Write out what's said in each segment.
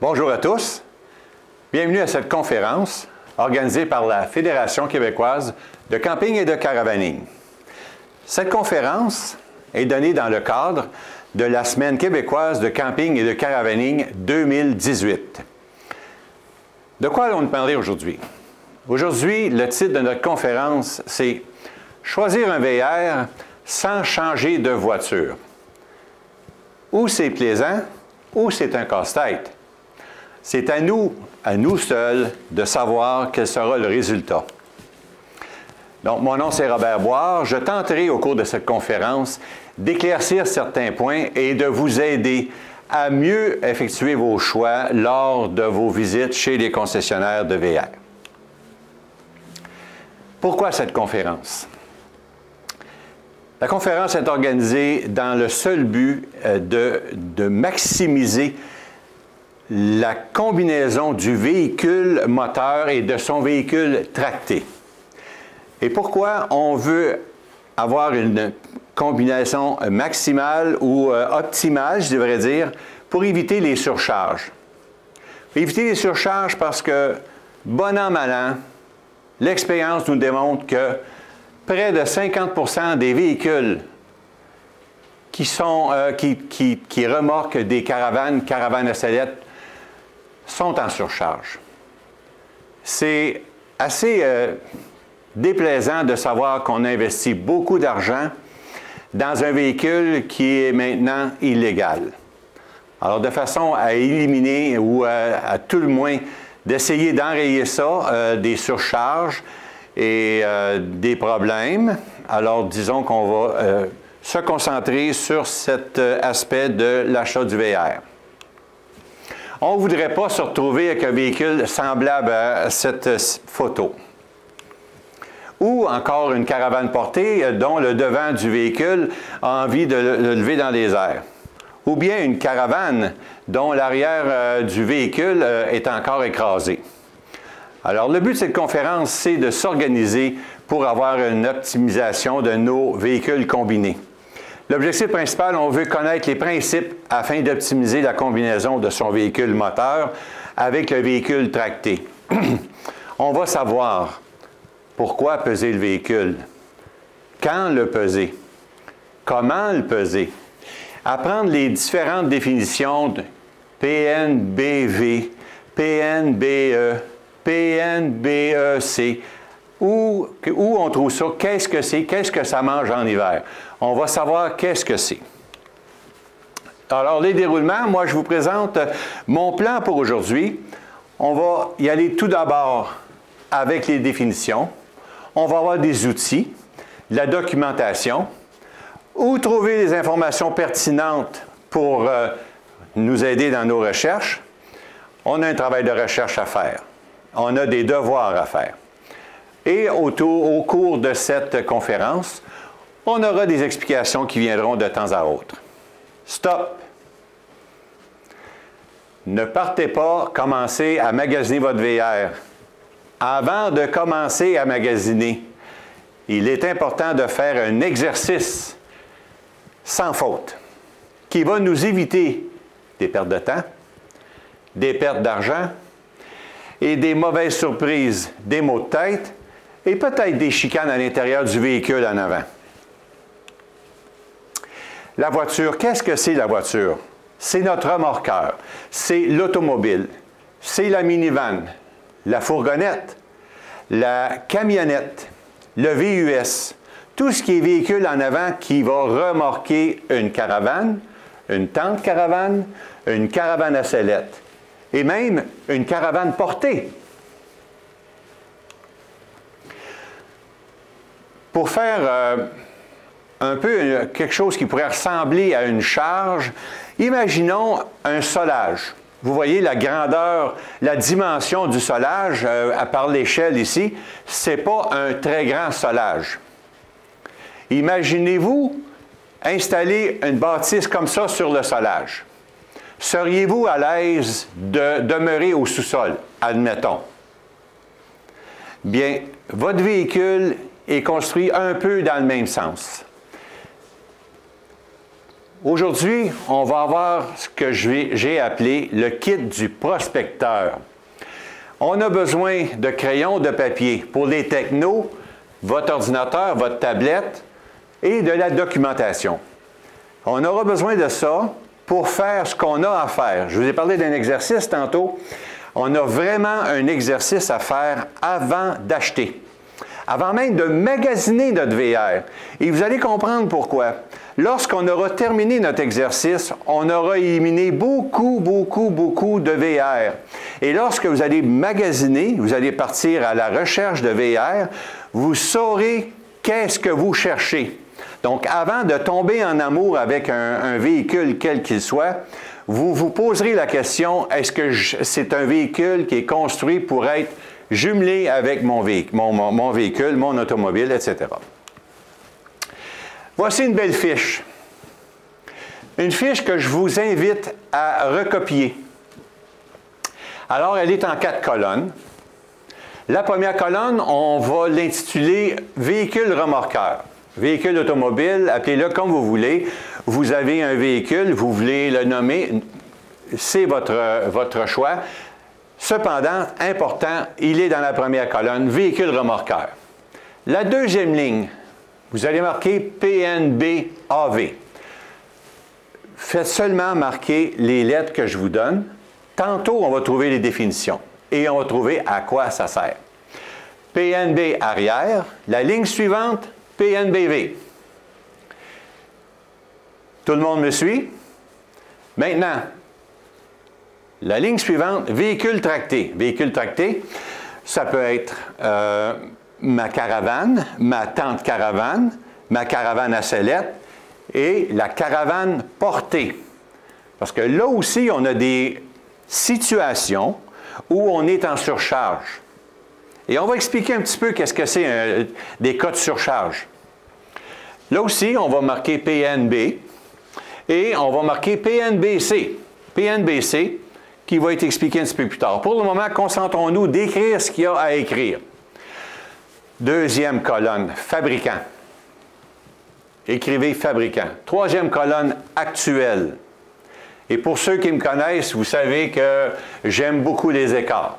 Bonjour à tous. Bienvenue à cette conférence organisée par la Fédération québécoise de camping et de caravaning. Cette conférence est donnée dans le cadre de la Semaine québécoise de camping et de caravaning 2018. De quoi allons-nous parler aujourd'hui? Aujourd'hui, le titre de notre conférence, c'est « Choisir un VR sans changer de voiture ». Ou c'est plaisant, ou c'est un casse-tête. C'est à nous seuls, de savoir quel sera le résultat. Donc, mon nom, c'est Robert Boire. Je tenterai au cours de cette conférence d'éclaircir certains points et de vous aider à mieux effectuer vos choix lors de vos visites chez les concessionnaires de VR. Pourquoi cette conférence? La conférence est organisée dans le seul but de maximiser la combinaison du véhicule moteur et de son véhicule tracté. Et pourquoi on veut avoir une combinaison maximale ou optimale, je devrais dire, pour éviter les surcharges. Éviter les surcharges parce que, bon an, mal an, l'expérience nous démontre que près de 50% des véhicules qui remorquent des caravanes à sellettes, sont en surcharge. C'est assez déplaisant de savoir qu'on investit beaucoup d'argent dans un véhicule qui est maintenant illégal. Alors, de façon à éliminer ou à tout le moins d'essayer d'enrayer ça, des surcharges et des problèmes, alors disons qu'on va se concentrer sur cet aspect de l'achat du VR. On ne voudrait pas se retrouver avec un véhicule semblable à cette photo. Ou encore une caravane portée dont le devant du véhicule a envie de le lever dans les airs. Ou bien une caravane dont l'arrière du véhicule est encore écrasé. Alors, le but de cette conférence, c'est de s'organiser pour avoir une optimisation de nos véhicules combinés. L'objectif principal, on veut connaître les principes afin d'optimiser la combinaison de son véhicule moteur avec le véhicule tracté. On va savoir pourquoi peser le véhicule, quand le peser, comment le peser, apprendre les différentes définitions de PNBV, PNBE, PNBEC, où on trouve ça, qu'est-ce que ça mange en hiver. On va savoir qu'est-ce que c'est. Alors, les déroulements, moi, je vous présente mon plan pour aujourd'hui. On va y aller tout d'abord avec les définitions. On va avoir des outils, la documentation, où trouver les informations pertinentes pour nous aider dans nos recherches. On a un travail de recherche à faire. On a des devoirs à faire. Et au cours de cette conférence, on aura des explications qui viendront de temps à autre. Stop! Ne partez pas commencer à magasiner votre VR. Avant de commencer à magasiner, il est important de faire un exercice sans faute qui va nous éviter des pertes de temps, des pertes d'argent et des mauvaises surprises, des maux de tête et peut-être des chicanes à l'intérieur du véhicule en avant. La voiture, qu'est-ce que c'est la voiture? C'est notre remorqueur, c'est l'automobile, c'est la minivan, la fourgonnette, la camionnette, le VUS, tout ce qui est véhicule en avant qui va remorquer une caravane, une tente caravane, une caravane à sellettes et même une caravane portée. Pour faire un peu quelque chose qui pourrait ressembler à une charge, imaginons un solage. Vous voyez la grandeur, la dimension du solage, à part l'échelle ici, ce n'est pas un très grand solage. Imaginez-vous installer une bâtisse comme ça sur le solage. Seriez-vous à l'aise de demeurer au sous-sol, admettons? Bien, votre véhicule est construit un peu dans le même sens. Aujourd'hui, on va avoir ce que j'ai appelé le kit du prospecteur. On a besoin de crayons, de papier. Pour les technos, votre ordinateur, votre tablette et de la documentation. On aura besoin de ça pour faire ce qu'on a à faire. Je vous ai parlé d'un exercice tantôt. On a vraiment un exercice à faire avant d'acheter, avant même de magasiner notre VR. Et vous allez comprendre pourquoi. Lorsqu'on aura terminé notre exercice, on aura éliminé beaucoup de VR. Et lorsque vous allez magasiner, vous allez partir à la recherche de VR, vous saurez qu'est-ce que vous cherchez. Donc, avant de tomber en amour avec un véhicule quel qu'il soit, vous vous poserez la question, est-ce que c'est un véhicule qui est construit pour être jumelé avec mon véhicule, mon automobile, etc. Voici une belle fiche. Une fiche que je vous invite à recopier. Alors, elle est en 4 colonnes. La première colonne, on va l'intituler « Véhicule remorqueur ». Véhicule automobile, appelez-le comme vous voulez. Vous avez un véhicule, vous voulez le nommer, c'est votre choix. Cependant, important, il est dans la première colonne, véhicule remorqueur. La deuxième ligne, vous allez marquer PNB AV. Faites seulement marquer les lettres que je vous donne. Tantôt, on va trouver les définitions et on va trouver à quoi ça sert. PNB arrière, la ligne suivante, PNBV. Tout le monde me suit? Maintenant, la ligne suivante, véhicule tracté. Véhicule tracté, ça peut être ma caravane, ma tente caravane, ma caravane à sellette et la caravane portée. Parce que là aussi, on a des situations où on est en surcharge. Et on va expliquer un petit peu qu'est-ce que c'est des cas de surcharge. Là aussi, on va marquer PNB et on va marquer PNBC. PNBC, qui va être expliqué un petit peu plus tard. Pour le moment, concentrons-nous d'écrire ce qu'il y a à écrire. Deuxième colonne, fabricant. Écrivez fabricant. Troisième colonne, actuel. Et pour ceux qui me connaissent, vous savez que j'aime beaucoup les écarts.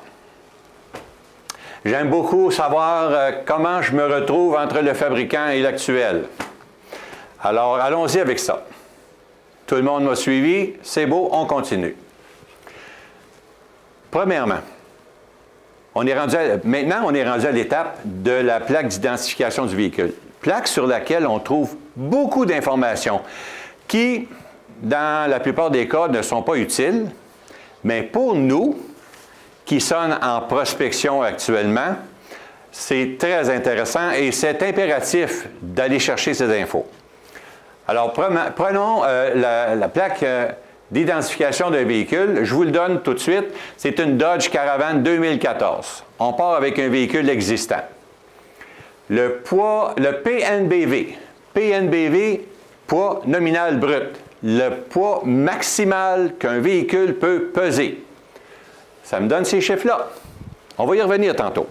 J'aime beaucoup savoir comment je me retrouve entre le fabricant et l'actuel. Alors, allons-y avec ça. Tout le monde m'a suivi, c'est beau, on continue. Premièrement, maintenant, on est rendu à l'étape de la plaque d'identification du véhicule. Plaque sur laquelle on trouve beaucoup d'informations qui, dans la plupart des cas, ne sont pas utiles, mais pour nous, qui sommes en prospection actuellement, c'est très intéressant et c'est impératif d'aller chercher ces infos. Alors, prenons la plaque d'identification d'un véhicule. Je vous le donne tout de suite. C'est une Dodge Caravan 2014. On part avec un véhicule existant. Le poids, le PNBV. PNBV, poids nominal brut. Le poids maximal qu'un véhicule peut peser. Ça me donne ces chiffres-là. On va y revenir tantôt.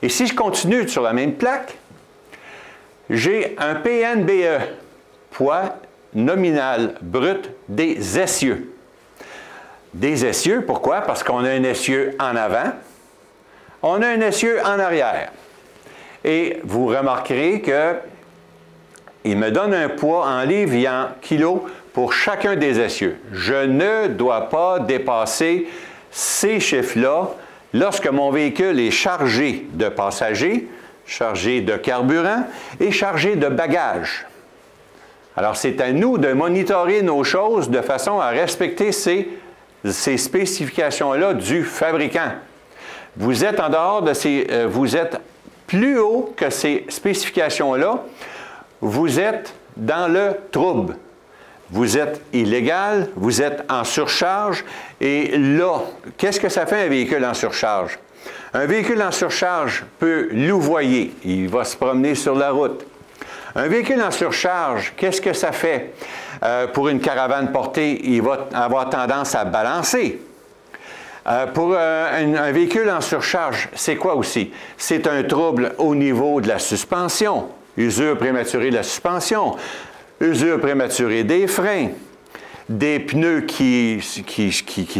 Et si je continue sur la même plaque, j'ai un PNBE, poids nominal brut des essieux. Des essieux, pourquoi? Parce qu'on a un essieu en avant, on a un essieu en arrière. Et vous remarquerez qu'il me donne un poids en livres et en kilos pour chacun des essieux. Je ne dois pas dépasser ces chiffres-là lorsque mon véhicule est chargé de passagers, chargé de carburant et chargé de bagages. Alors, c'est à nous de monitorer nos choses de façon à respecter ces spécifications-là du fabricant. Vous êtes en dehors de vous êtes plus haut que ces spécifications-là, vous êtes dans le trouble. Vous êtes illégal, vous êtes en surcharge, et là, qu'est-ce que ça fait un véhicule en surcharge? Un véhicule en surcharge peut louvoyer, il va se promener sur la route. Un véhicule en surcharge, qu'est-ce que ça fait? Pour une caravane portée, il va avoir tendance à balancer. Pour un véhicule en surcharge, c'est quoi aussi? C'est un trouble au niveau de la suspension, usure prématurée de la suspension. usure prématurée des freins, des pneus qui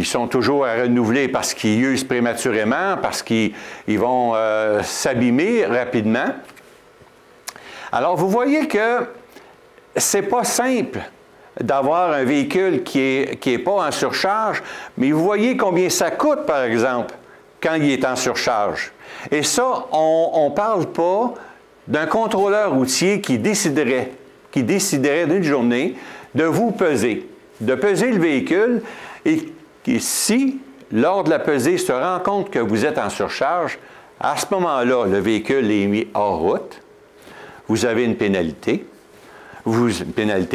sont toujours à renouveler parce qu'ils usent prématurément, parce qu'ils vont s'abîmer rapidement. Alors, vous voyez que c'est pas simple d'avoir un véhicule qui est pas en surcharge, mais vous voyez combien ça coûte, par exemple, quand il est en surcharge. Et ça, on ne parle pas d'un contrôleur routier qui déciderait d'une journée de vous peser, de peser le véhicule, et si, lors de la pesée, se rend compte que vous êtes en surcharge, à ce moment-là, le véhicule est mis hors route, vous avez une pénalité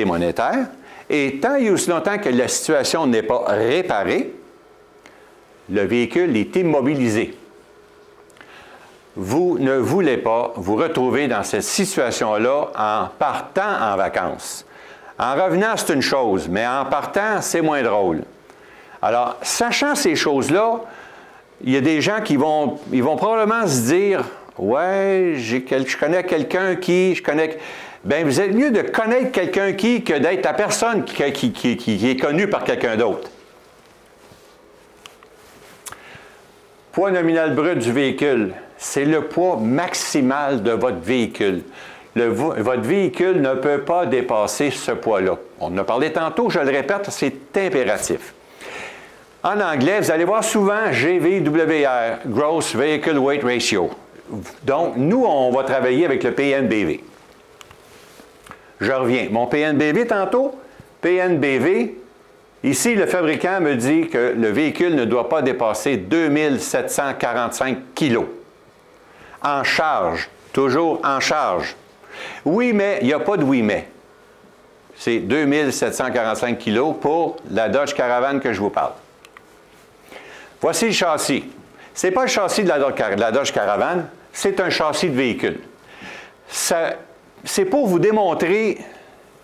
monétaire, et tant et aussi longtemps que la situation n'est pas réparée, le véhicule est immobilisé. Vous ne voulez pas vous retrouver dans cette situation-là en partant en vacances. En revenant, c'est une chose, mais en partant, c'est moins drôle. Alors, sachant ces choses-là, il y a des gens qui vont probablement se dire « Ouais, je connais quelqu'un qui... Bien, vous êtes mieux de connaître quelqu'un que d'être la personne qui est connue par quelqu'un d'autre. Poids nominal brut du véhicule, c'est le poids maximal de votre véhicule. Votre véhicule ne peut pas dépasser ce poids-là. On en a parlé tantôt, je le répète, c'est impératif. En anglais, vous allez voir souvent GVWR, Gross Vehicle Weight Ratio. Donc, nous, on va travailler avec le PNBV. Je reviens. Mon PNBV tantôt, PNBV, ici, le fabricant me dit que le véhicule ne doit pas dépasser 2745 kg. En charge, toujours en charge. Oui, mais il n'y a pas de oui, mais. C'est 2745 kg pour la Dodge Caravan que je vous parle. Voici le châssis. Ce n'est pas le châssis de la Dodge Caravan, c'est un châssis de véhicule. C'est pour vous démontrer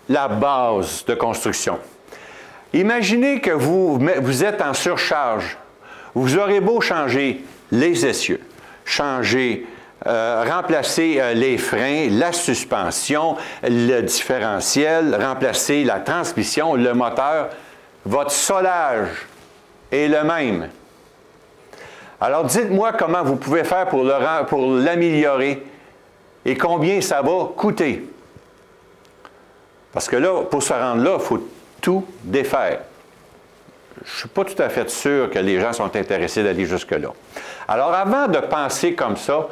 la base de construction. Imaginez que vous êtes en surcharge. Vous aurez beau changer les essieux, remplacer les freins, la suspension, le différentiel, remplacer la transmission, le moteur, votre solage est le même. Alors, dites-moi comment vous pouvez faire pour l'améliorer et combien ça va coûter. Parce que là, pour se rendre là, il faut tout défaire. Je ne suis pas tout à fait sûr que les gens sont intéressés d'aller jusque-là. Alors, avant de penser comme ça,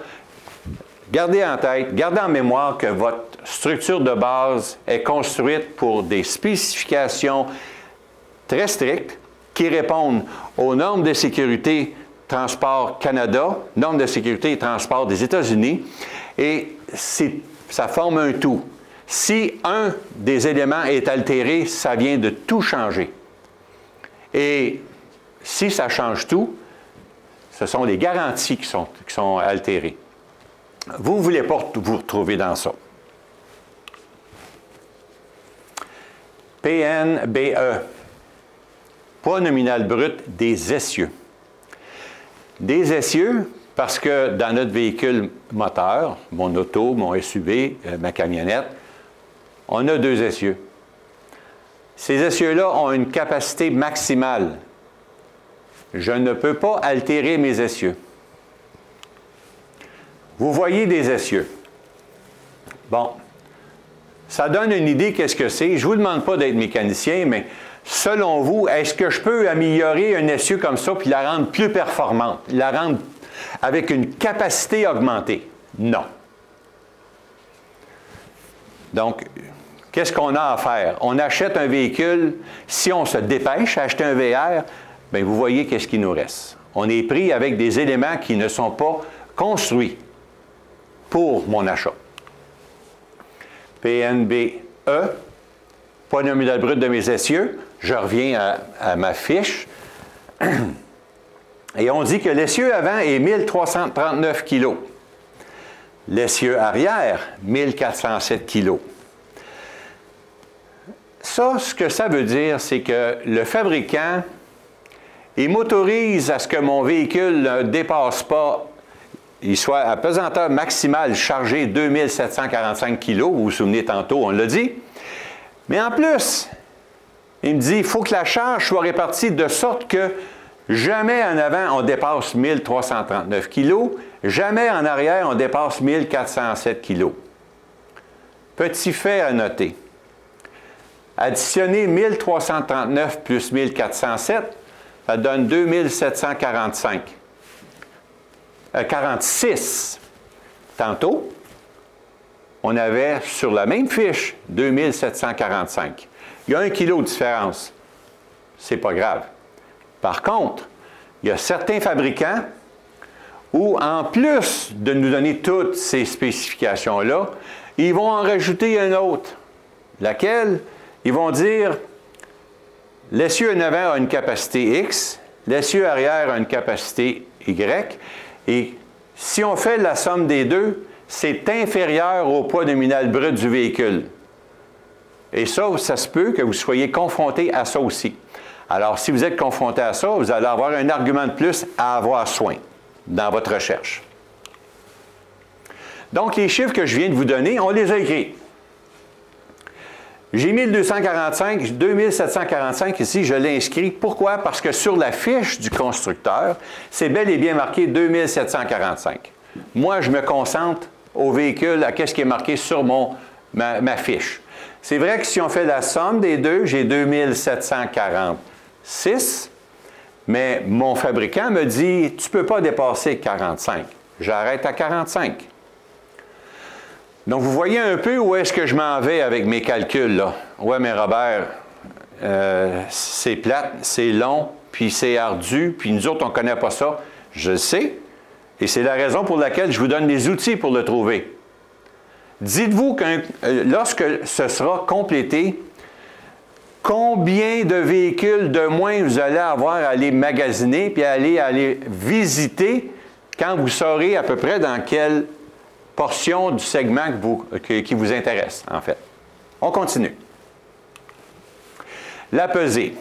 gardez en tête, gardez en mémoire que votre structure de base est construite pour des spécifications très strictes qui répondent aux normes de sécurité Transport Canada, normes de sécurité et transport des États-Unis, et ça forme un tout. Si un des éléments est altéré, ça vient de tout changer. Et si ça change tout, ce sont les garanties qui sont altérées. Vous ne voulez pas vous retrouver dans ça. PNBE, poids nominal brut des essieux. Des essieux, parce que dans notre véhicule moteur, mon auto, mon SUV, ma camionnette, on a 2 essieux. Ces essieux-là ont une capacité maximale. Je ne peux pas altérer mes essieux. Vous voyez des essieux. Bon, ça donne une idée qu'est-ce que c'est. Je ne vous demande pas d'être mécanicien, mais selon vous, est-ce que je peux améliorer un essieu comme ça puis la rendre plus performante, la rendre avec une capacité augmentée? Non. Donc, qu'est-ce qu'on a à faire? On achète un véhicule, si on se dépêche à acheter un VR, bien, vous voyez qu'est-ce qu'il nous reste. On est pris avec des éléments qui ne sont pas construits pour mon achat. PNBE, poids nominal brut de mes essieux. Je reviens à ma fiche. Et on dit que l'essieu avant est 1339 kg. L'essieu arrière, 1407 kg. Ça, ce que ça veut dire, c'est que le fabricant, il m'autorise à ce que mon véhicule ne dépasse pas, il soit à pesanteur maximale chargée 2745 kg, vous vous souvenez tantôt, on l'a dit, Mais en plus, il me dit, il faut que la charge soit répartie de sorte que jamais en avant on dépasse 1339 kg, jamais en arrière on dépasse 1407 kg. Petit fait à noter. Additionner 1339 plus 1407, ça donne 2745. 46. Tantôt, on avait sur la même fiche 2745. Il y a 1 kilo de différence. C'est pas grave. Par contre, il y a certains fabricants où, en plus de nous donner toutes ces spécifications-là, ils vont en rajouter une autre. Laquelle? Ils vont dire, l'essieu en avant a une capacité X, l'essieu arrière a une capacité Y, et si on fait la somme des deux, c'est inférieur au poids nominal brut du véhicule. Et ça se peut que vous soyez confronté à ça aussi. Alors, si vous êtes confronté à ça, vous allez avoir un argument de plus à avoir soin dans votre recherche. Donc, les chiffres que je viens de vous donner, on les a écrits. J'ai mis le 2745 ici, je l'ai inscrit. Pourquoi? Parce que sur la fiche du constructeur, c'est bel et bien marqué 2745. Moi, je me concentre au véhicule, à ce qui est marqué sur ma fiche. C'est vrai que si on fait la somme des deux, j'ai 2746, mais mon fabricant me dit, tu ne peux pas dépasser 45. J'arrête à 45. Donc, vous voyez un peu où est-ce que je m'en vais avec mes calculs, là. Ouais, mais Robert, c'est plate, c'est long, puis c'est ardu, puis nous autres, on ne connaît pas ça. Je le sais, et c'est la raison pour laquelle je vous donne les outils pour le trouver. Dites-vous que lorsque ce sera complété, combien de véhicules de moins vous allez avoir à aller magasiner, puis à aller visiter, quand vous saurez à peu près dans quelle portion du segment qui vous intéresse, en fait. On continue. La pesée.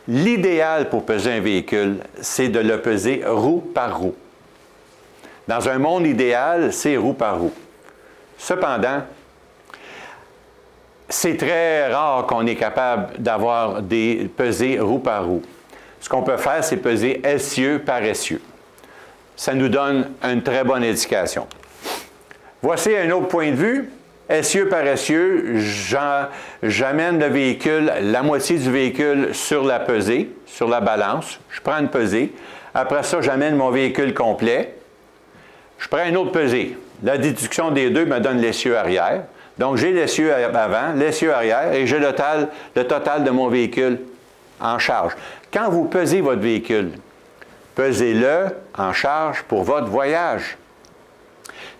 L'idéal pour peser un véhicule, c'est de le peser roue par roue. Dans un monde idéal, c'est roue par roue. Cependant, c'est très rare qu'on est capable d'avoir des pesées roue par roue. Ce qu'on peut faire, c'est peser essieu par essieu. Ça nous donne une très bonne indication. Voici un autre point de vue. Essieu par essieu, j'amène le véhicule, la moitié du véhicule sur la pesée, sur la balance. Je prends une pesée. Après ça, j'amène mon véhicule complet. Je prends une autre pesée. La déduction des deux me donne l'essieu arrière. Donc, j'ai l'essieu avant, l'essieu arrière, et j'ai le total de mon véhicule en charge. Quand vous pesez votre véhicule, pesez-le en charge pour votre voyage.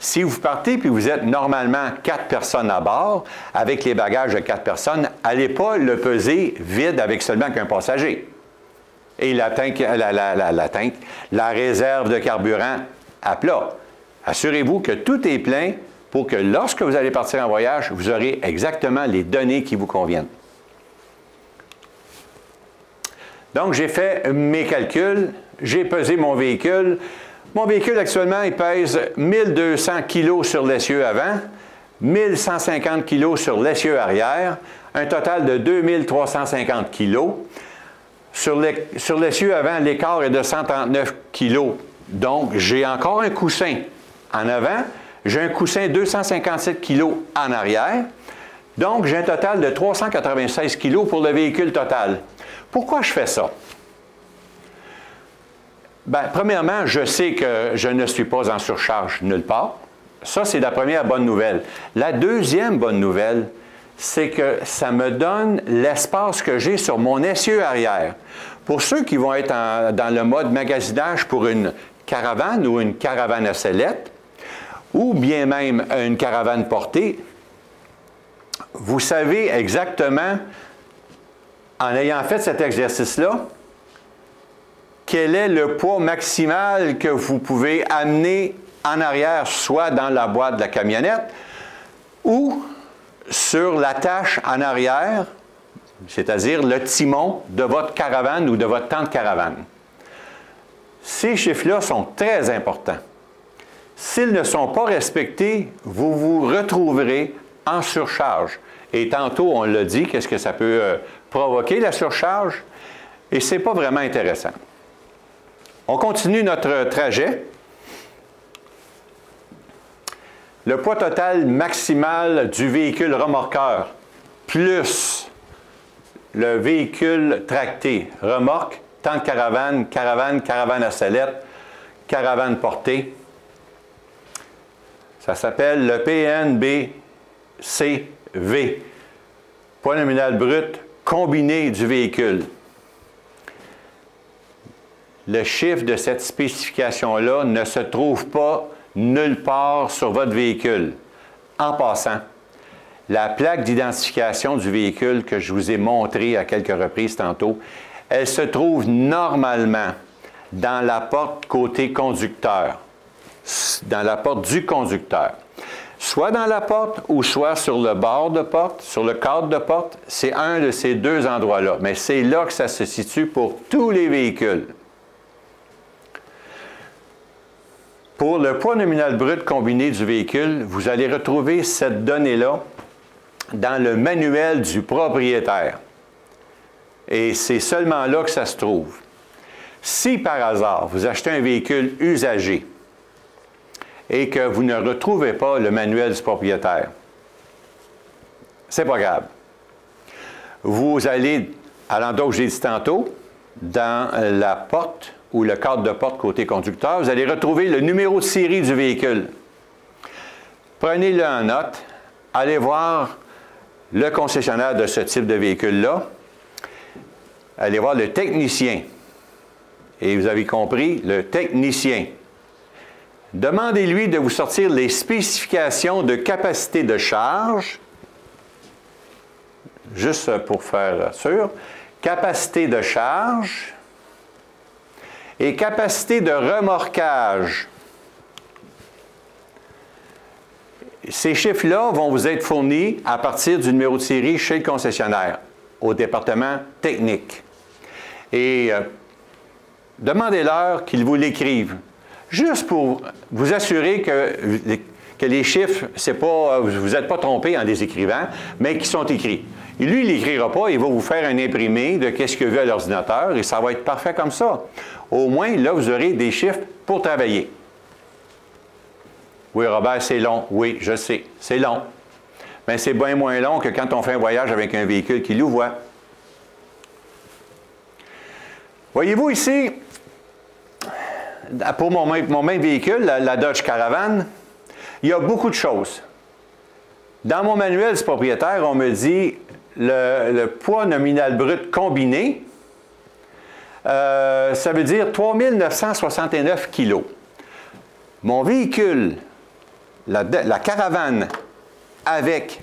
Si vous partez puis vous êtes normalement 4 personnes à bord, avec les bagages de 4 personnes, n'allez pas le peser vide avec seulement qu'un passager. Et la réserve de carburant à plat. Assurez-vous que tout est plein pour que lorsque vous allez partir en voyage, vous aurez exactement les données qui vous conviennent. Donc, j'ai fait mes calculs, j'ai pesé mon véhicule. Mon véhicule, actuellement, il pèse 1200 kg sur l'essieu avant, 1150 kg sur l'essieu arrière, un total de 2350 kg. Sur l'essieu avant, l'écart est de 139 kg. Donc, j'ai encore un coussin en avant. J'ai un coussin 257 kg en arrière. Donc, j'ai un total de 396 kg pour le véhicule total. Pourquoi je fais ça? Bien, premièrement, je sais que je ne suis pas en surcharge nulle part. Ça, c'est la première bonne nouvelle. La deuxième bonne nouvelle, c'est que ça me donne l'espace que j'ai sur mon essieu arrière. Pour ceux qui vont être dans le mode magasinage pour une caravane ou une caravane à sellette, ou bien même une caravane portée, vous savez exactement, en ayant fait cet exercice-là, quel est le poids maximal que vous pouvez amener en arrière, soit dans la boîte de la camionnette ou sur l'attache en arrière, c'est-à-dire le timon de votre caravane ou de votre tente caravane. Ces chiffres-là sont très importants. S'ils ne sont pas respectés, vous vous retrouverez en surcharge. Et tantôt, on l'a dit, qu'est-ce que ça peut provoquer, la surcharge? Et ce n'est pas vraiment intéressant. On continue notre trajet. Le poids total maximal du véhicule remorqueur plus le véhicule tracté, remorque, tente caravane, caravane à sellette, caravane portée. Ça s'appelle le PNBCV, poids nominal brut combiné du véhicule. Le chiffre de cette spécification-là ne se trouve pas nulle part sur votre véhicule. En passant, la plaque d'identification du véhicule que je vous ai montrée à quelques reprises tantôt, elle se trouve normalement dans la porte côté conducteur, dans la porte du conducteur. Soit dans la porte ou soit sur le bord de porte, sur le cadre de porte, c'est un de ces deux endroits-là. Mais c'est là que ça se situe pour tous les véhicules. Pour le poids nominal brut combiné du véhicule, vous allez retrouver cette donnée-là dans le manuel du propriétaire. Et c'est seulement là que ça se trouve. Si par hasard, vous achetez un véhicule usagé et que vous ne retrouvez pas le manuel du propriétaire, c'est pas grave. Vous allez à l'endroit où j'ai dit tantôt, dans la porte ou le cadre de porte côté conducteur, vous allez retrouver le numéro de série du véhicule. Prenez-le en note, allez voir le concessionnaire de ce type de véhicule-là, allez voir le technicien. Et vous avez compris, le technicien. Demandez-lui de vous sortir les spécifications de capacité de charge, juste pour faire sûr, capacité de charge et capacité de remorquage. Ces chiffres-là vont vous être fournis à partir du numéro de série chez le concessionnaire, au département technique. Et demandez-leur qu'ils vous l'écrivent, juste pour vous assurer que les chiffres, c'est pas, vous n'êtes pas trompé en les écrivant, mais qu'ils sont écrits. Et lui, il ne l'écrira pas, il va vous faire un imprimé de ce qu'il a vu à l'ordinateur et ça va être parfait comme ça. Au moins, là, vous aurez des chiffres pour travailler. Oui, Robert, c'est long. Oui, je sais, c'est long. Mais c'est bien moins long que quand on fait un voyage avec un véhicule qui louvoie. Voyez-vous ici, pour mon même véhicule, la Dodge Caravan, il y a beaucoup de choses. Dans mon manuel du propriétaire, on me dit le poids nominal brut combiné, ça veut dire 3969 kg. Mon véhicule, la caravane avec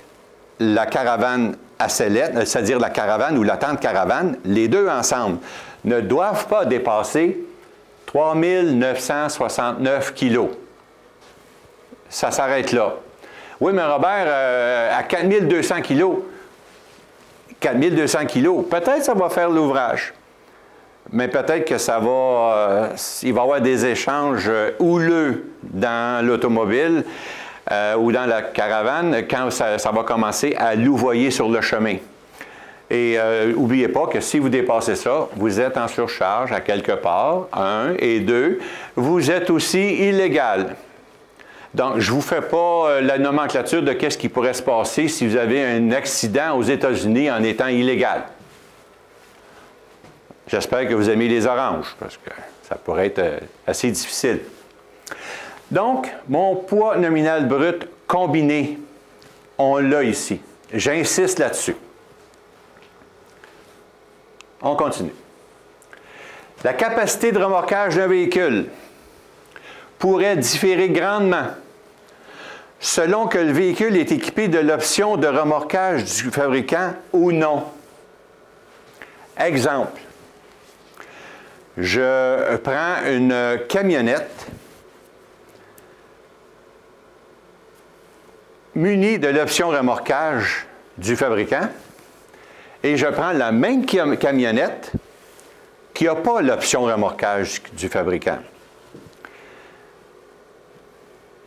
la caravane à sellette, c'est-à-dire la caravane ou la tente caravane, les deux ensemble, ne doivent pas dépasser 3969 kg. Ça s'arrête là. Oui, mais Robert, à 4200 kg, 4200 kg, peut-être ça va faire l'ouvrage. Mais peut-être que ça va, il va y avoir des échanges houleux dans l'automobile ou dans la caravane quand ça va commencer à louvoyer sur le chemin. Et n'oubliez pas que si vous dépassez ça, vous êtes en surcharge à quelque part, 1, et 2, vous êtes aussi illégal. Donc, je ne vous fais pas la nomenclature de qu'est-ce qui pourrait se passer si vous avez un accident aux États-Unis en étant illégal. J'espère que vous aimez les oranges, parce que ça pourrait être assez difficile. Donc, mon poids nominal brut combiné, on l'a ici. J'insiste là-dessus. On continue. La capacité de remorquage d'un véhicule pourrait différer grandement selon que le véhicule est équipé de l'option de remorquage du fabricant ou non. Exemple, je prends une camionnette munie de l'option remorquage du fabricant et je prends la même camionnette qui n'a pas l'option remorquage du fabricant.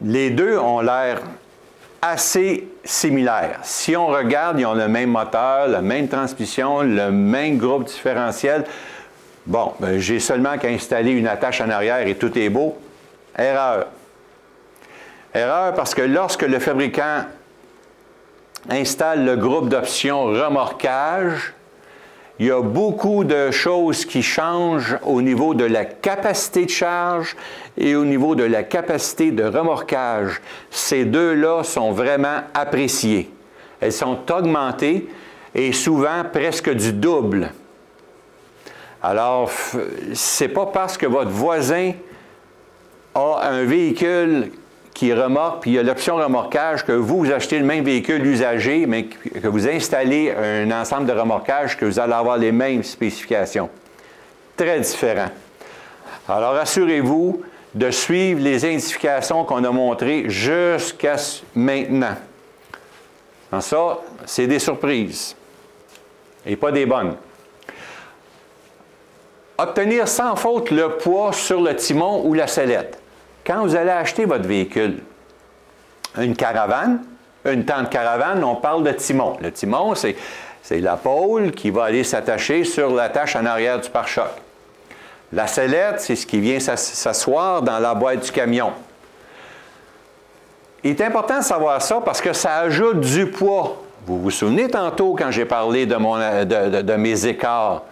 Les deux ont l'air assez similaires. Si on regarde, ils ont le même moteur, la même transmission, le même groupe différentiel. Bon, ben, j'ai seulement qu'à installer une attache en arrière et tout est beau. Erreur. Erreur parce que lorsque le fabricant installe le groupe d'options remorquage, il y a beaucoup de choses qui changent au niveau de la capacité de charge et au niveau de la capacité de remorquage. Ces deux-là sont vraiment appréciées. Elles sont augmentées et souvent presque du double. Alors, ce n'est pas parce que votre voisin a un véhicule qui remorque, puis il y a l'option remorquage, que vous achetez le même véhicule usagé, mais que vous installez un ensemble de remorquage, que vous allez avoir les mêmes spécifications. Très différent. Alors, assurez-vous de suivre les indications qu'on a montrées jusqu'à maintenant. Donc ça, c'est des surprises et pas des bonnes. Obtenir sans faute le poids sur le timon ou la sellette. Quand vous allez acheter votre véhicule, une caravane, une tente caravane, on parle de timon. Le timon, c'est la pôle qui va aller s'attacher sur l'attache en arrière du pare-choc. La sellette, c'est ce qui vient s'asseoir dans la boîte du camion. Il est important de savoir ça parce que ça ajoute du poids. Vous vous souvenez tantôt quand j'ai parlé de mes écarts?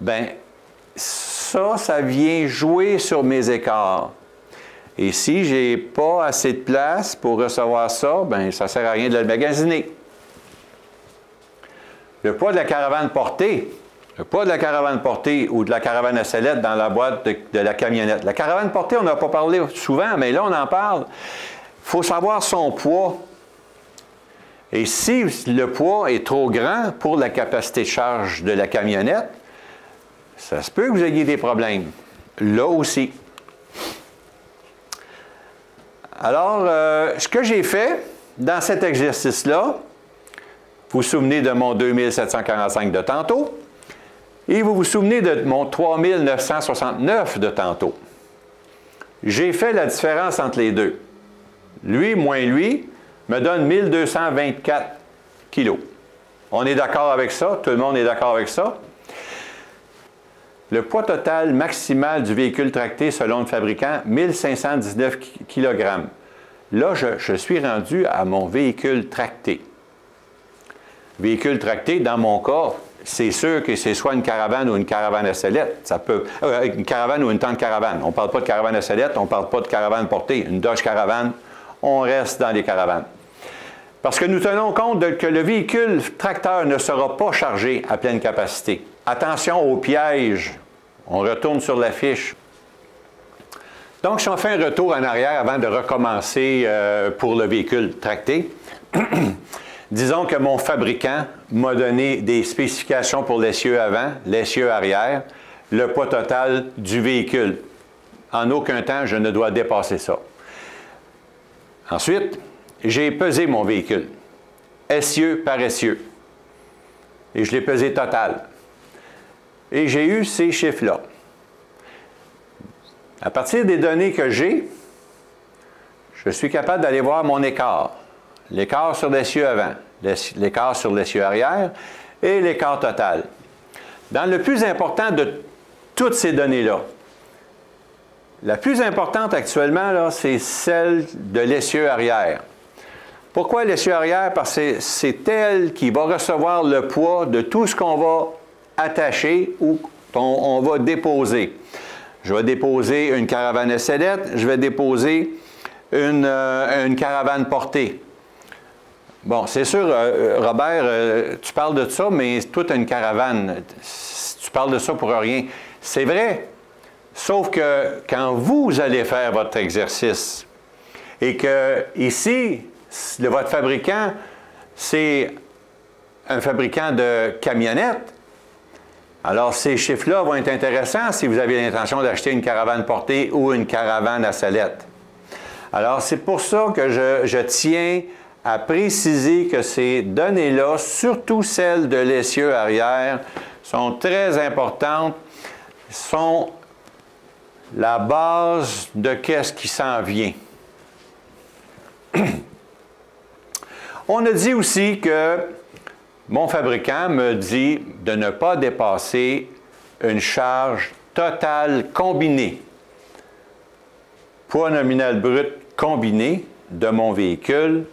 Bien, ça vient jouer sur mes écarts. Et si je n'ai pas assez de place pour recevoir ça, bien, ça ne sert à rien de le magasiner. Le poids de la caravane portée, ou de la caravane à sellette dans la boîte de la camionnette. La caravane portée, on n'a pas parlé souvent, mais là, on en parle. Il faut savoir son poids. Et si le poids est trop grand pour la capacité de charge de la camionnette, ça se peut que vous ayez des problèmes. Là aussi. Alors, ce que j'ai fait dans cet exercice-là, vous vous souvenez de mon 2745 de tantôt, et vous vous souvenez de mon 3969 de tantôt. J'ai fait la différence entre les deux. Lui moins lui me donne 1224 kg. On est d'accord avec ça? Tout le monde est d'accord avec ça? Le poids total maximal du véhicule tracté selon le fabricant, 1519 kg. Là, je suis rendu à mon véhicule tracté. Véhicule tracté, dans mon cas, c'est sûr que c'est soit une caravane ou une caravane à sellette. Ça peut, une caravane ou une tente caravane. On ne parle pas de caravane à sellette, on ne parle pas de caravane portée. Une Dodge Caravane, on reste dans les caravanes. Parce que nous tenons compte que le véhicule tracteur ne sera pas chargé à pleine capacité. Attention au piège. On retourne sur la fiche. Donc, si on fait un retour en arrière avant de recommencer pour le véhicule tracté, disons que mon fabricant m'a donné des spécifications pour l'essieu avant, l'essieu arrière, le poids total du véhicule. En aucun temps, je ne dois dépasser ça. Ensuite, j'ai pesé mon véhicule, essieu par essieu, et je l'ai pesé total. Et j'ai eu ces chiffres-là. À partir des données que j'ai, je suis capable d'aller voir mon écart. L'écart sur l'essieu avant, l'écart sur l'essieu arrière et l'écart total. Dans le plus important de toutes ces données-là, la plus importante actuellement, c'est celle de l'essieu arrière. Pourquoi l'essieu arrière? Parce que c'est elle qui va recevoir le poids de tout ce qu'on va attacher ou on va déposer. Je vais déposer une caravane à sellette, je vais déposer une caravane portée. Bon, c'est sûr, Robert, tu parles de ça, mais toute une caravane, tu parles de ça pour rien. C'est vrai, sauf que quand vous allez faire votre exercice et que ici, votre fabricant, c'est un fabricant de camionnettes, alors ces chiffres-là vont être intéressants si vous avez l'intention d'acheter une caravane portée ou une caravane à sellette. Alors, c'est pour ça que je tiens à préciser que ces données-là, surtout celles de l'essieu arrière, sont très importantes, sont la base de qu'est-ce qui s'en vient. On a dit aussi que mon fabricant me dit de ne pas dépasser une charge totale combinée, poids nominal brut combiné de mon véhicule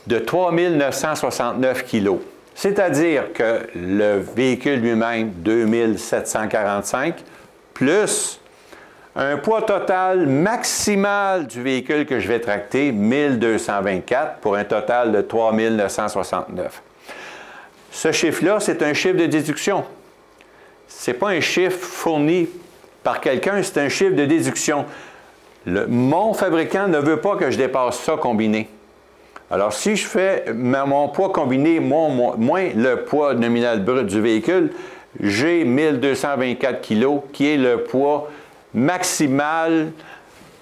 de 3 969 kg. C'est-à-dire que le véhicule lui-même, 2745, plus un poids total maximal du véhicule que je vais tracter, 1224, pour un total de 3 969. Ce chiffre-là, c'est un chiffre de déduction. Ce n'est pas un chiffre fourni par quelqu'un, c'est un chiffre de déduction. Mon fabricant ne veut pas que je dépasse ça combiné. Alors, si je fais mon poids combiné moins le poids nominal brut du véhicule, j'ai 1224 kg, qui est le poids maximal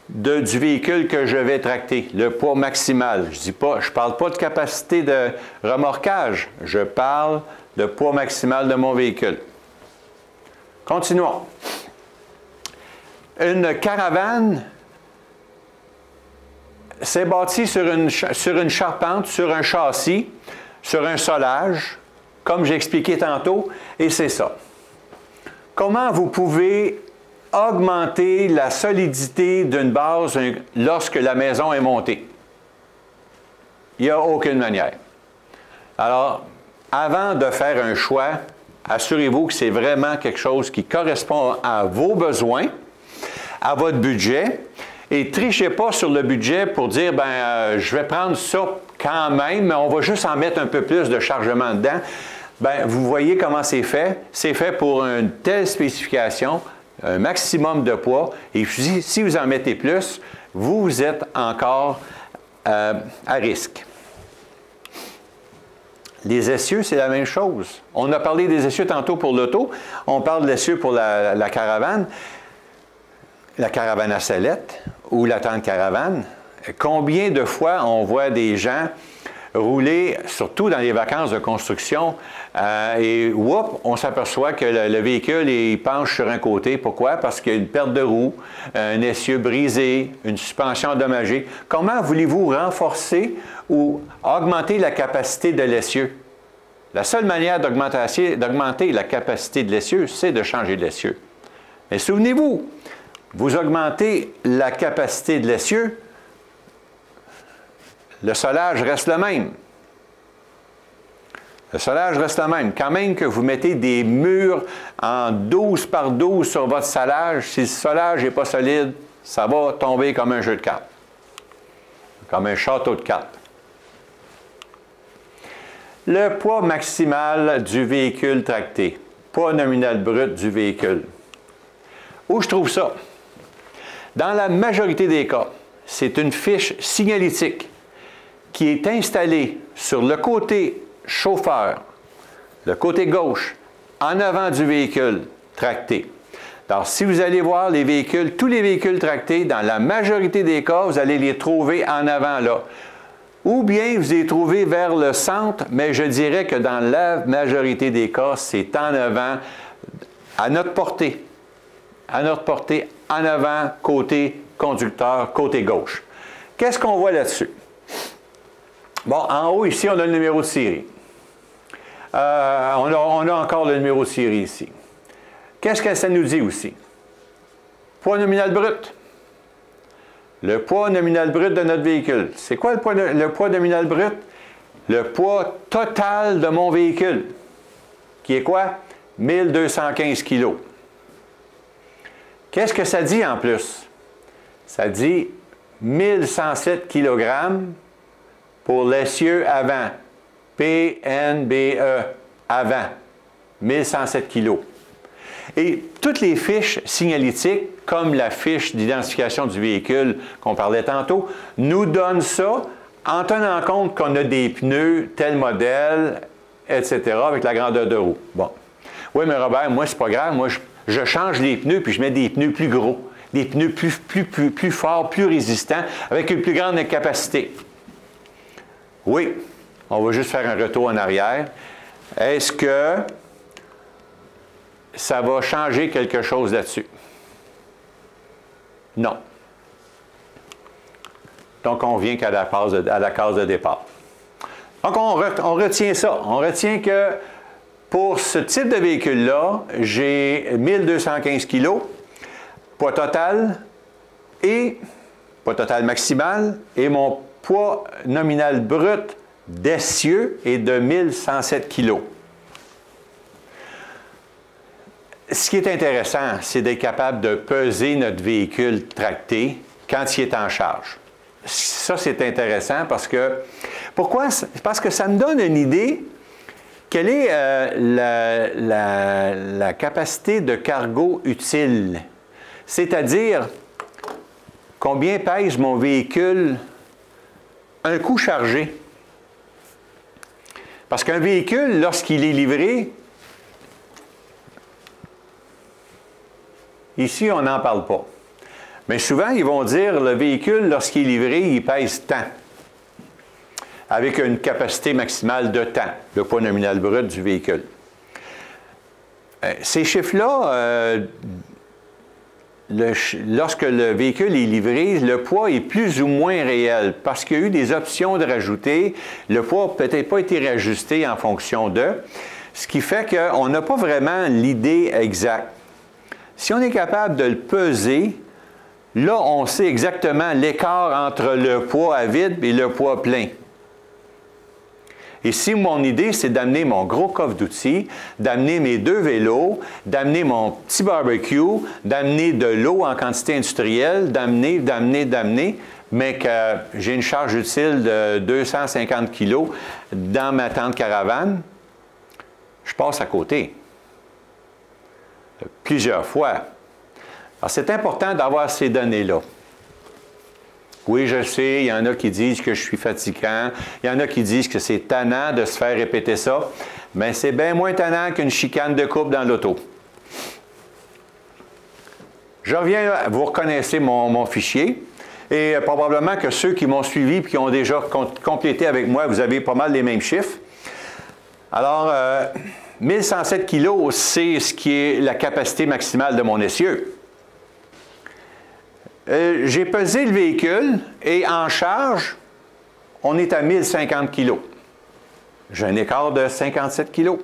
du véhicule que je vais tracter, le poids maximal. Je ne parle pas de capacité de remorquage, je parle de poids maximal de mon véhicule. Continuons. Une caravane, c'est bâti sur une charpente, sur un châssis, sur un solage, comme j'ai expliqué tantôt, et c'est ça. Comment vous pouvez augmenter la solidité d'une base lorsque la maison est montée? Il n'y a aucune manière. Alors, avant de faire un choix, assurez-vous que c'est vraiment quelque chose qui correspond à vos besoins, à votre budget, et trichez pas sur le budget pour dire, je vais prendre ça quand même, mais on va juste en mettre un peu plus de chargement dedans. Vous voyez comment c'est fait. C'est fait pour une telle spécification, un maximum de poids, et si vous en mettez plus, vous êtes encore à risque. Les essieux, c'est la même chose. On a parlé des essieux tantôt pour l'auto, on parle de l'essieu pour la caravane à sellette ou la tente caravane. Combien de fois on voit des gens rouler, surtout dans les vacances de construction, et on s'aperçoit que le véhicule il penche sur un côté. Pourquoi? Parce qu'il y a une perte de roue, un essieu brisé, une suspension endommagée. Comment voulez-vous renforcer ou augmenter la capacité de l'essieu? La seule manière d'augmenter la capacité de l'essieu, c'est de changer l'essieu. Mais souvenez-vous, vous augmentez la capacité de l'essieu, le solage reste le même. Le solage reste le même. Quand même que vous mettez des murs en 12 par 12 sur votre solage, si le solage n'est pas solide, ça va tomber comme un jeu de cartes. Comme un château de cartes. Le poids maximal du véhicule tracté. Poids nominal brut du véhicule. Où je trouve ça? Dans la majorité des cas, c'est une fiche signalétique qui est installée sur le côté chauffeur, le côté gauche, en avant du véhicule tracté. Alors, si vous allez voir les véhicules, tous les véhicules tractés, dans la majorité des cas, vous allez les trouver en avant là. Ou bien vous les trouvez vers le centre, mais je dirais que dans la majorité des cas, c'est en avant, à notre portée. À notre portée, en avant, côté conducteur, côté gauche. Qu'est-ce qu'on voit là-dessus? Bon, en haut, ici, on a le numéro de série. On a encore le numéro de série ici. Qu'est-ce que ça nous dit aussi? Poids nominal brut. Le poids nominal brut de notre véhicule. C'est quoi le poids nominal brut? Le poids total de mon véhicule. Qui est quoi? 1215 kg. Qu'est-ce que ça dit en plus? Ça dit 1107 kg pour l'essieu avant. PNBE, avant. 1107 kg. Et toutes les fiches signalétiques, comme la fiche d'identification du véhicule qu'on parlait tantôt, nous donnent ça en tenant compte qu'on a des pneus, tel modèle, etc., avec la grandeur de roue. Bon. Oui, mais Robert, moi, c'est pas grave. Moi, je change les pneus, puis je mets des pneus plus gros, des pneus plus forts, plus résistants, avec une plus grande capacité. Oui, on va juste faire un retour en arrière. Est-ce que ça va changer quelque chose là-dessus? Non. Donc, on revient à la case de départ. Donc, on retient ça. On retient que pour ce type de véhicule-là, j'ai 1215 kg, poids total maximal, et mon poids nominal brut d'essieu est de 1107 kg. Ce qui est intéressant, c'est d'être capable de peser notre véhicule tracté quand il est en charge. Ça, c'est intéressant parce que... Pourquoi? Parce que ça me donne une idée quelle est la capacité de cargo utile. C'est-à-dire, combien pèse mon véhicule un coup chargé? Parce qu'un véhicule, lorsqu'il est livré, ici, on n'en parle pas. Mais souvent, ils vont dire, le véhicule, lorsqu'il est livré, il pèse tant, avec une capacité maximale de temps, le poids nominal brut du véhicule. Ces chiffres-là, lorsque le véhicule est livré, le poids est plus ou moins réel, parce qu'il y a eu des options de rajouter. Le poids n'a peut-être pas été réajusté en fonction de, ce qui fait qu'on n'a pas vraiment l'idée exacte. Si on est capable de le peser, là, on sait exactement l'écart entre le poids à vide et le poids plein. Ici, mon idée, c'est d'amener mon gros coffre d'outils, d'amener mes 2 vélos, d'amener mon petit barbecue, d'amener de l'eau en quantité industrielle, d'amener, mais que j'ai une charge utile de 250 kg dans ma tente caravane, je passe à côté. Plusieurs fois. Alors, c'est important d'avoir ces données-là. Oui, je sais, il y en a qui disent que je suis fatigant, il y en a qui disent que c'est tannant de se faire répéter ça, mais c'est bien moins tannant qu'une chicane de couple dans l'auto. Je reviens, vous reconnaissez mon fichier, et probablement que ceux qui m'ont suivi et qui ont déjà complété avec moi, vous avez pas mal les mêmes chiffres. Alors, 1107 kg, c'est ce qui est la capacité maximale de mon essieu. J'ai pesé le véhicule et en charge, on est à 1050 kg. J'ai un écart de 57 kg.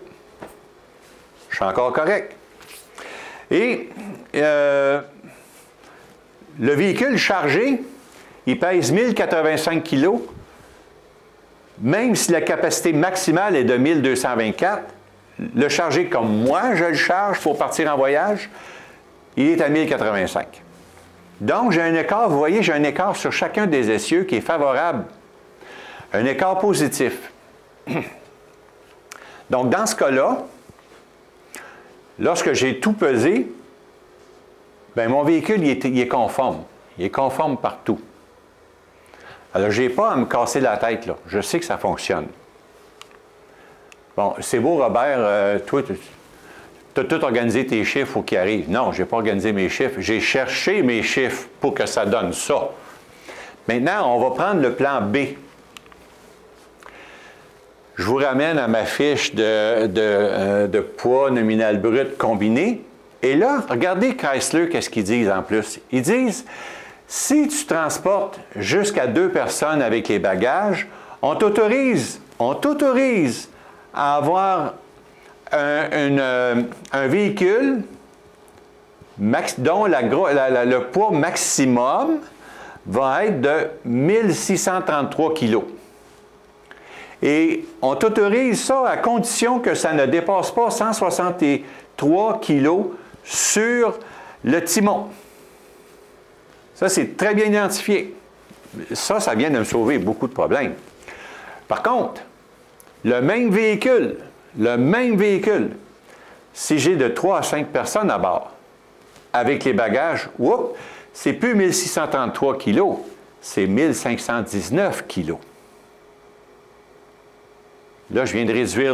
Je suis encore correct. Et le véhicule chargé, il pèse 1085 kg. Même si la capacité maximale est de 1224, le chargé comme moi, je le charge pour partir en voyage, il est à 1085. Donc, j'ai un écart, vous voyez, j'ai un écart sur chacun des essieux qui est favorable. Un écart positif. Donc, dans ce cas-là, lorsque j'ai tout pesé, bien, mon véhicule, il est conforme. Il est conforme partout. Alors, je n'ai pas à me casser la tête, là. Je sais que ça fonctionne. Bon, c'est beau, Robert, toi, tu as tout organisé tes chiffres pour qu'ils arrivent. Non, je n'ai pas organisé mes chiffres. J'ai cherché mes chiffres pour que ça donne ça. Maintenant, on va prendre le plan B. Je vous ramène à ma fiche de poids nominal brut combiné. Et là, regardez Chrysler, qu'est-ce qu'ils disent en plus. Ils disent, si tu transportes jusqu'à 2 personnes avec les bagages, on t'autorise à avoir un véhicule dont le poids maximum va être de 1633 kg. Et on t'autorise ça à condition que ça ne dépasse pas 163 kg sur le timon. Ça, c'est très bien identifié. Ça vient de me sauver beaucoup de problèmes. Par contre, le même véhicule, si j'ai de 3 à 5 personnes à bord, avec les bagages, c'est plus 1633 kg, c'est 1519 kg. Là, je viens de réduire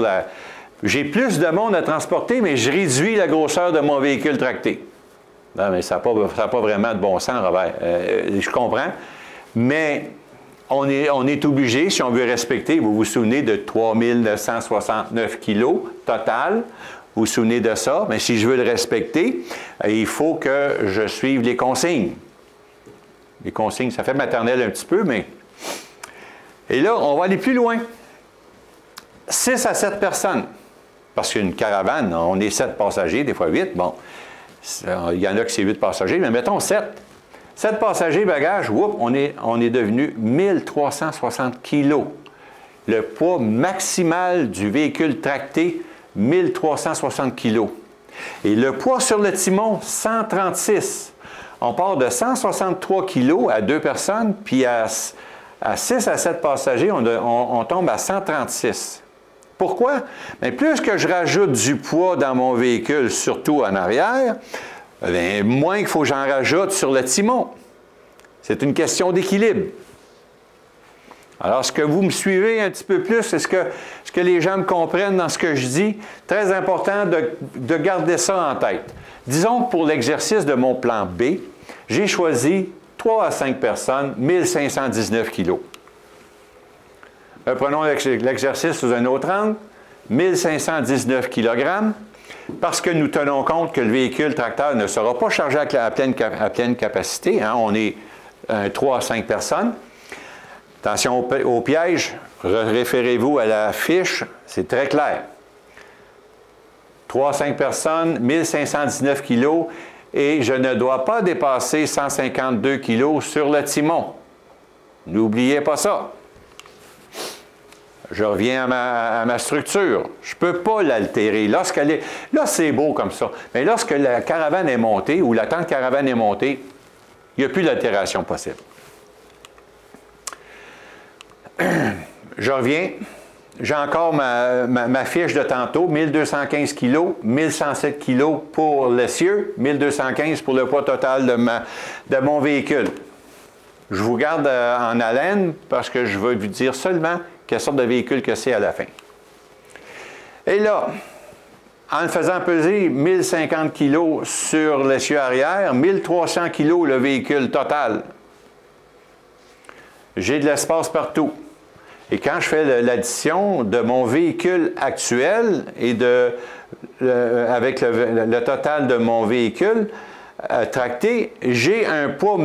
J'ai plus de monde à transporter, mais je réduis la grosseur de mon véhicule tracté. Non, mais ça n'a pas vraiment de bon sens, Robert. Je comprends, mais on est obligé, si on veut respecter, vous vous souvenez de 3969 kg total, vous vous souvenez de ça, mais si je veux le respecter, il faut que je suive les consignes. Les consignes, ça fait maternel un petit peu, mais Et là, on va aller plus loin. 6 à 7 personnes. Parce qu'une caravane, on est 7 passagers, des fois 8. Bon, il y en a qui c'est 8 passagers, mais mettons 7. 7 passagers, bagages, whoop, on est devenu 1360 kilos. Le poids maximal du véhicule tracté, 1360 kilos. Et le poids sur le timon, 136. On part de 163 kilos à 2 personnes, puis à 6 à 7 passagers, on tombe à 136. Pourquoi? Bien, plus que je rajoute du poids dans mon véhicule, surtout en arrière, bien, moins qu'il faut que j'en rajoute sur le timon. C'est une question d'équilibre. Alors, est-ce que vous me suivez un petit peu plus? Est-ce que les gens me comprennent dans ce que je dis? Très important de garder ça en tête. Disons que pour l'exercice de mon plan B, j'ai choisi 3 à 5 personnes, 1519 kilos. Prenons l'exercice sous un autre angle, 1519 kg, parce que nous tenons compte que le véhicule tracteur ne sera pas chargé à pleine capacité. Hein, on est 3 à 5 personnes. Attention au piège, référez-vous à la fiche, c'est très clair. 3 à 5 personnes, 1519 kg, et je ne dois pas dépasser 152 kg sur le timon. N'oubliez pas ça. Je reviens à ma structure. Je ne peux pas l'altérer. Là, c'est beau comme ça. Mais lorsque la caravane est montée, ou la tente caravane est montée, il n'y a plus d'altération possible. Je reviens. J'ai encore ma fiche de tantôt, 1215 kg, 1107 kg pour l'essieu, 1215 pour le poids total de mon véhicule. Je vous garde en haleine parce que je vais vous dire seulement quelle sorte de véhicule que c'est à la fin. Et là, en le faisant peser 1050 kg sur l'essieu arrière, 1300 kg le véhicule total, j'ai de l'espace partout. Et quand je fais l'addition de mon véhicule actuel et avec le total de mon véhicule tracté, j'ai un poids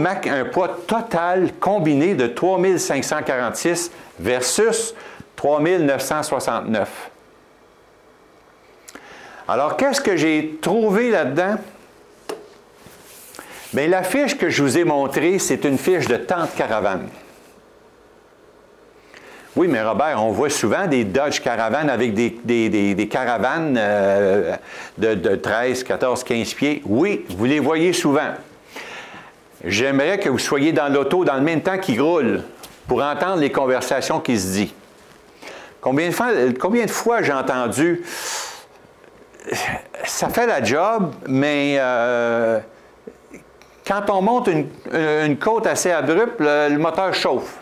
total combiné de 3546 versus 3969. Alors, qu'est-ce que j'ai trouvé là-dedans? Bien, la fiche que je vous ai montrée, c'est une fiche de tente caravane. Oui, mais Robert, on voit souvent des Dodge Caravan avec des caravanes de 13, 14, 15 pieds. Oui, vous les voyez souvent. J'aimerais que vous soyez dans l'auto dans le même temps qu'il roule pour entendre les conversations qui se disent. Combien de fois j'ai entendu « ça fait la job, mais quand on monte une côte assez abrupte, le moteur chauffe. »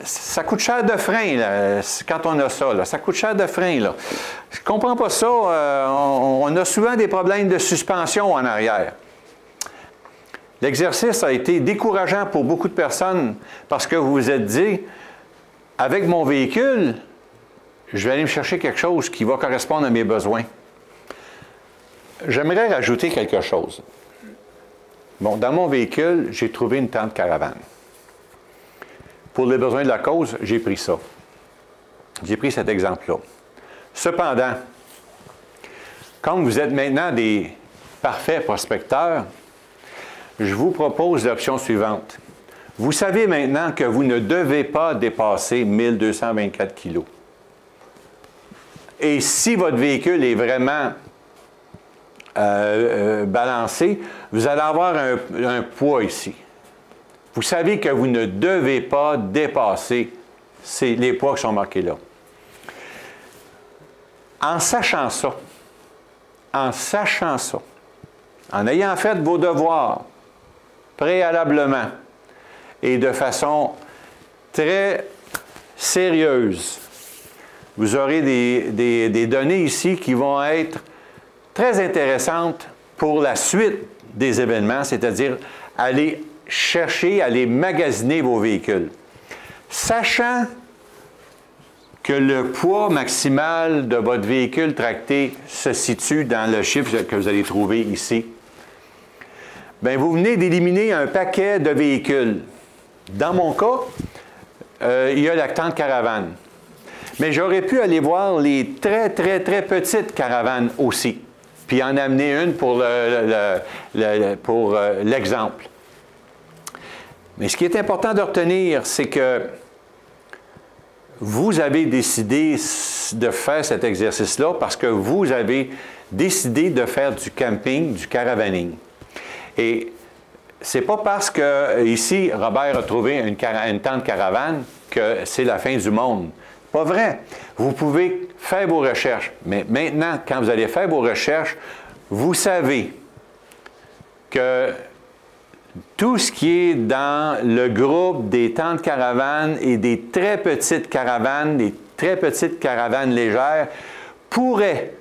Ça coûte cher de frein, là, quand on a ça. Là. Ça coûte cher de frein. Là. Je ne comprends pas ça. On a souvent des problèmes de suspension en arrière. L'exercice a été décourageant pour beaucoup de personnes parce que vous vous êtes dit, avec mon véhicule, je vais aller me chercher quelque chose qui va correspondre à mes besoins. J'aimerais rajouter quelque chose. Bon, dans mon véhicule, j'ai trouvé une tente caravane. Pour les besoins de la cause, j'ai pris ça. J'ai pris cet exemple-là. Cependant, comme vous êtes maintenant des parfaits prospecteurs, je vous propose l'option suivante. Vous savez maintenant que vous ne devez pas dépasser 1224 kg. Et si votre véhicule est vraiment balancé, vous allez avoir un poids ici. Vous savez que vous ne devez pas dépasser les poids qui sont marqués là. En sachant ça, en ayant fait vos devoirs préalablement et de façon très sérieuse, vous aurez des données ici qui vont être très intéressantes pour la suite des événements, c'est-à-dire aller chercher, aller magasiner vos véhicules. Sachant que le poids maximal de votre véhicule tracté se situe dans le chiffre que vous allez trouver ici, bien, vous venez d'éliminer un paquet de véhicules. Dans mon cas, il y a la tente caravane. Mais j'aurais pu aller voir les très petites caravanes aussi, puis en amener une pour l'exemple. Mais ce qui est important de retenir, c'est que vous avez décidé de faire cet exercice-là parce que vous avez décidé de faire du camping, du caravaning. Et c'est pas parce que ici, Robert a trouvé une tente caravane que c'est la fin du monde. Pas vrai. Vous pouvez faire vos recherches. Mais maintenant, quand vous allez faire vos recherches, vous savez que tout ce qui est dans le groupe des tentes caravanes et des très petites caravanes légères pourrait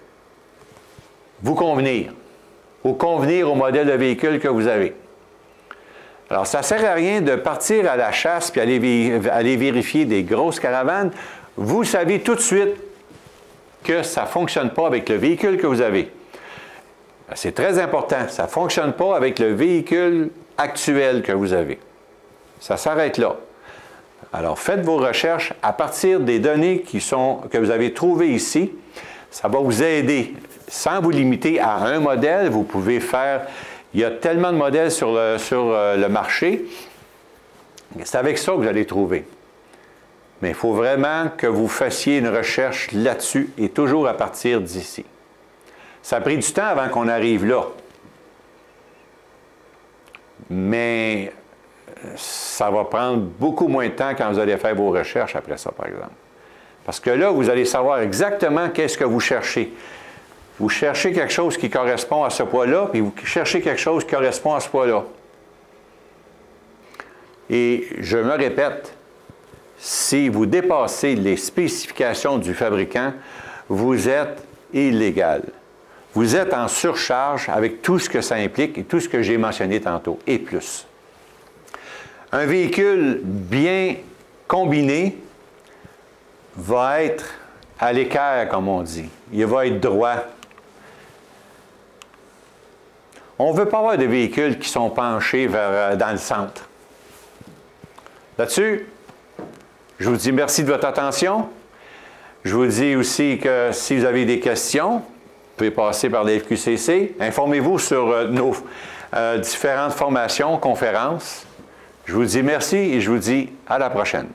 vous convenir ou convenir au modèle de véhicule que vous avez. Alors, ça ne sert à rien de partir à la chasse puis aller vérifier des grosses caravanes. Vous savez tout de suite que ça ne fonctionne pas avec le véhicule que vous avez. C'est très important. Ça ne fonctionne pas avec le véhicule actuel que vous avez. Ça s'arrête là. Alors, faites vos recherches à partir des données que vous avez trouvées ici. Ça va vous aider. Sans vous limiter à un modèle, vous pouvez faire... Il y a tellement de modèles sur le marché. C'est avec ça que vous allez trouver. Mais il faut vraiment que vous fassiez une recherche là-dessus et toujours à partir d'ici. Ça a pris du temps avant qu'on arrive là. Mais ça va prendre beaucoup moins de temps quand vous allez faire vos recherches après ça, par exemple. Parce que là, vous allez savoir exactement qu'est-ce que vous cherchez. Vous cherchez quelque chose qui correspond à ce poids-là, puis vous cherchez quelque chose qui correspond à ce poids-là. Et je me répète, si vous dépassez les spécifications du fabricant, vous êtes illégal. Vous êtes en surcharge avec tout ce que ça implique et tout ce que j'ai mentionné tantôt, et plus. Un véhicule bien combiné va être à l'équerre, comme on dit. Il va être droit. On ne veut pas avoir de véhicules qui sont penchés dans le centre. Là-dessus, je vous dis merci de votre attention. Je vous dis aussi que si vous avez des questions, vous pouvez passer par les FQCC. Informez-vous sur nos différentes formations, conférences. Je vous dis merci et je vous dis à la prochaine.